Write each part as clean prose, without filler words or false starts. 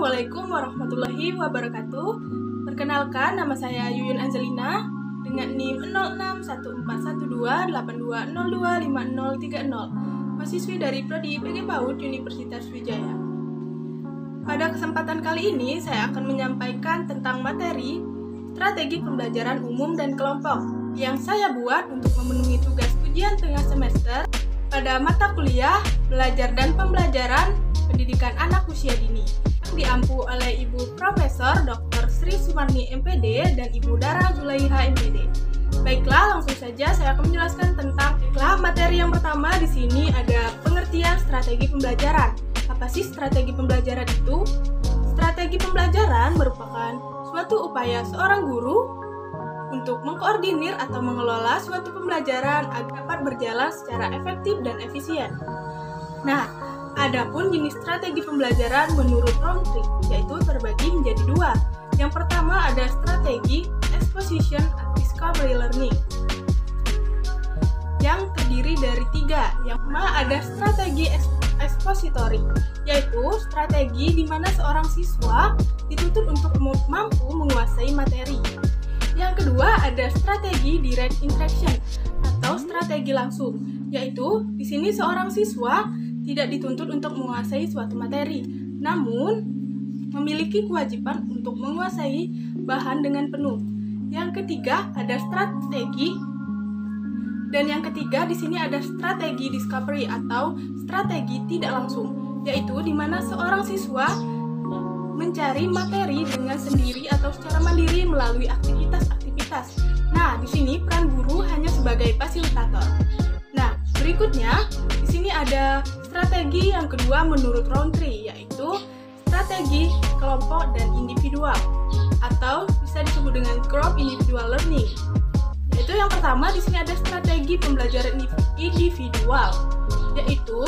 Assalamualaikum warahmatullahi wabarakatuh. Perkenalkan, nama saya Yuyun Angelina dengan NIM 06144282025030, mahasiswi dari Prodi IPG PAUD Universitas Wijaya. Pada kesempatan kali ini, saya akan menyampaikan tentang materi strategi pembelajaran umum dan kelompok yang saya buat untuk memenuhi tugas ujian tengah semester pada mata kuliah Belajar dan Pembelajaran Pendidikan Anak Usia Dini yang diampu oleh Ibu Profesor Dr. Sri Sumarni MPD dan Ibu Dara Zulaiha MPD. Baiklah, langsung saja saya akan menjelaskan tentang materi yang pertama. Di sini ada pengertian strategi pembelajaran. Apa sih strategi pembelajaran itu? Strategi pembelajaran merupakan suatu upaya seorang guru untuk mengkoordinir atau mengelola suatu pembelajaran agar dapat berjalan secara efektif dan efisien. Nah, adapun jenis strategi pembelajaran menurut Rowntree, yaitu terbagi menjadi dua. Yang pertama ada strategi exposition and discovery learning, yang terdiri dari tiga. Yang pertama ada strategi expository, yaitu strategi di mana seorang siswa dituntut untuk mampu menguasai materi. Yang kedua ada strategi direct interaction atau strategi langsung, yaitu di sini seorang siswa tidak dituntut untuk menguasai suatu materi, namun memiliki kewajiban untuk menguasai bahan dengan penuh. Yang ketiga ada strategi, dan yang ketiga di sini ada strategi discovery atau strategi tidak langsung, yaitu di mana seorang siswa mencari materi dengan sendiri atau secara mandiri melalui aktivitas-aktivitas. Nah, di sini peran guru hanya sebagai fasilitator. Nah, berikutnya di sini ada strategi yang kedua menurut Rowntree, yaitu strategi kelompok dan individual atau bisa disebut dengan group individual learning. Yaitu yang pertama di sini ada strategi pembelajaran individual, yaitu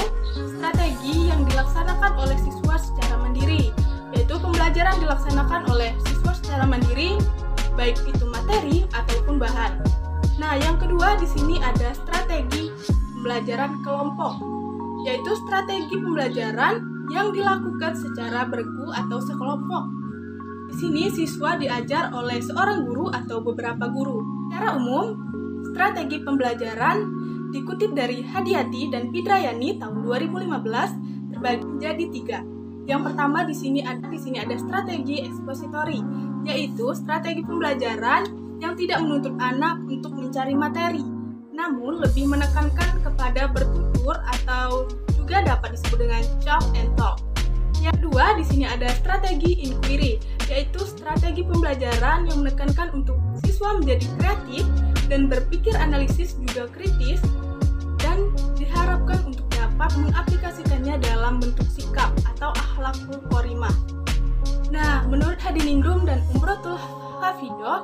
strategi yang dilaksanakan oleh siswa secara mandiri. Yaitu pembelajaran dilaksanakan oleh siswa secara mandiri, baik itu materi ataupun bahan. Nah, yang kedua di sini ada strategi pembelajaran kelompok, yaitu strategi pembelajaran yang dilakukan secara bergu atau sekelompok. Di sini siswa diajar oleh seorang guru atau beberapa guru. Secara umum, strategi pembelajaran dikutip dari Hadiati dan Pidrayani tahun 2015 terbagi menjadi tiga. Yang pertama di sini ada strategi expository, yaitu strategi pembelajaran yang tidak menuntut anak untuk mencari materi, namun lebih menekankan kepada bertutur atau juga dapat disebut dengan chalk and talk. Yang kedua di sini ada strategi inquiry, yaitu strategi pembelajaran yang menekankan untuk siswa menjadi kreatif dan berpikir analisis juga kritis, dan diharapkan untuk dapat mengaplikasikannya dalam bentuk sikap atau akhlakul karimah. Nah, menurut Hadiningrum dan Umrotul Hafidoh,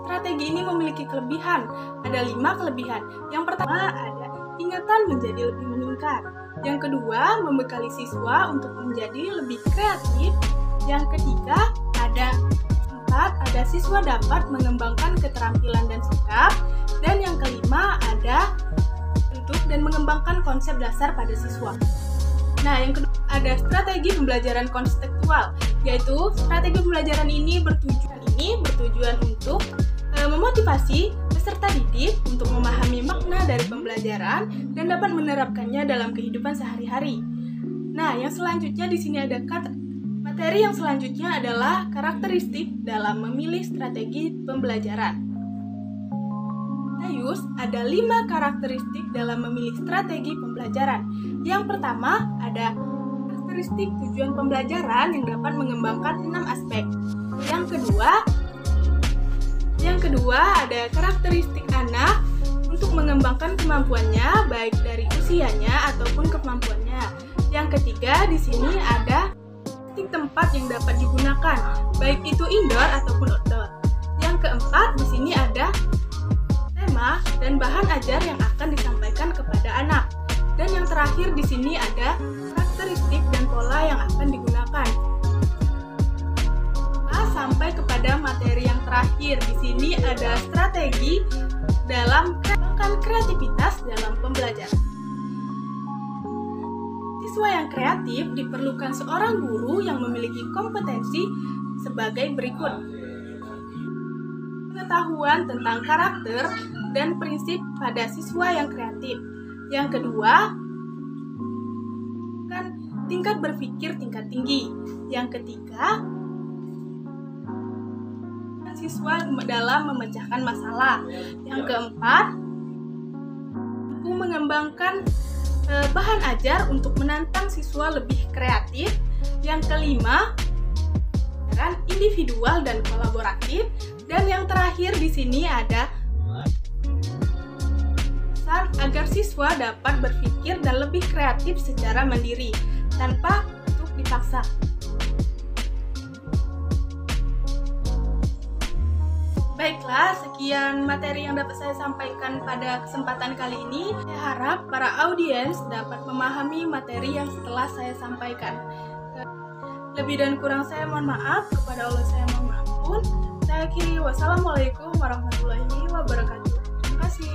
strategi ini memiliki kelebihan. Ada 5 kelebihan. Yang pertama ada ingatan menjadi lebih meningkat. Yang kedua, membekali siswa untuk menjadi lebih kreatif. Yang ketiga, ada siswa dapat mengembangkan keterampilan dan sikap. Dan yang kelima, ada bentuk dan mengembangkan konsep dasar pada siswa. Nah, yang kedua ada strategi pembelajaran konseptual, yaitu strategi pembelajaran ini bertujuan untuk memotivasi peserta didik untuk memahami makna dari pembelajaran dan dapat menerapkannya dalam kehidupan sehari-hari. Nah, yang selanjutnya di sini ada materi yang selanjutnya adalah karakteristik dalam memilih strategi pembelajaran. Ada 5 karakteristik dalam memilih strategi pembelajaran. Yang pertama ada karakteristik tujuan pembelajaran yang dapat mengembangkan 6 aspek. Yang kedua ada karakteristik anak untuk mengembangkan kemampuannya baik dari usianya ataupun kemampuannya. Yang ketiga di sini ada tempat yang dapat digunakan baik itu indoor ataupun outdoor. Yang keempat di sini ada tema dan bahan ajar yang akan disampaikan kepada anak. Dan yang terakhir di sini ada karakteristik dan pola yang akan digunakan. Sampai kepada materi yang terakhir. Di sini ada strategi dalam kreativitas dalam pembelajaran. Siswa yang kreatif diperlukan seorang guru yang memiliki kompetensi sebagai berikut. Pengetahuan tentang karakter dan prinsip pada siswa yang kreatif. Yang kedua, kan tingkat berpikir tingkat tinggi. Yang ketiga, siswa dalam memecahkan masalah. Yang keempat, mengembangkan bahan ajar untuk menantang siswa lebih kreatif. Yang kelima, peran individual dan kolaboratif. Dan yang terakhir di sini ada agar siswa dapat berpikir dan lebih kreatif secara mandiri tanpa untuk dipaksa. Baiklah, sekian materi yang dapat saya sampaikan pada kesempatan kali ini. Saya harap para audiens dapat memahami materi yang setelah saya sampaikan. Lebih dan kurang saya mohon maaf, kepada Allah saya mohon maaf pun. Saya akhiri, wassalamualaikum warahmatullahi wabarakatuh. Terima kasih.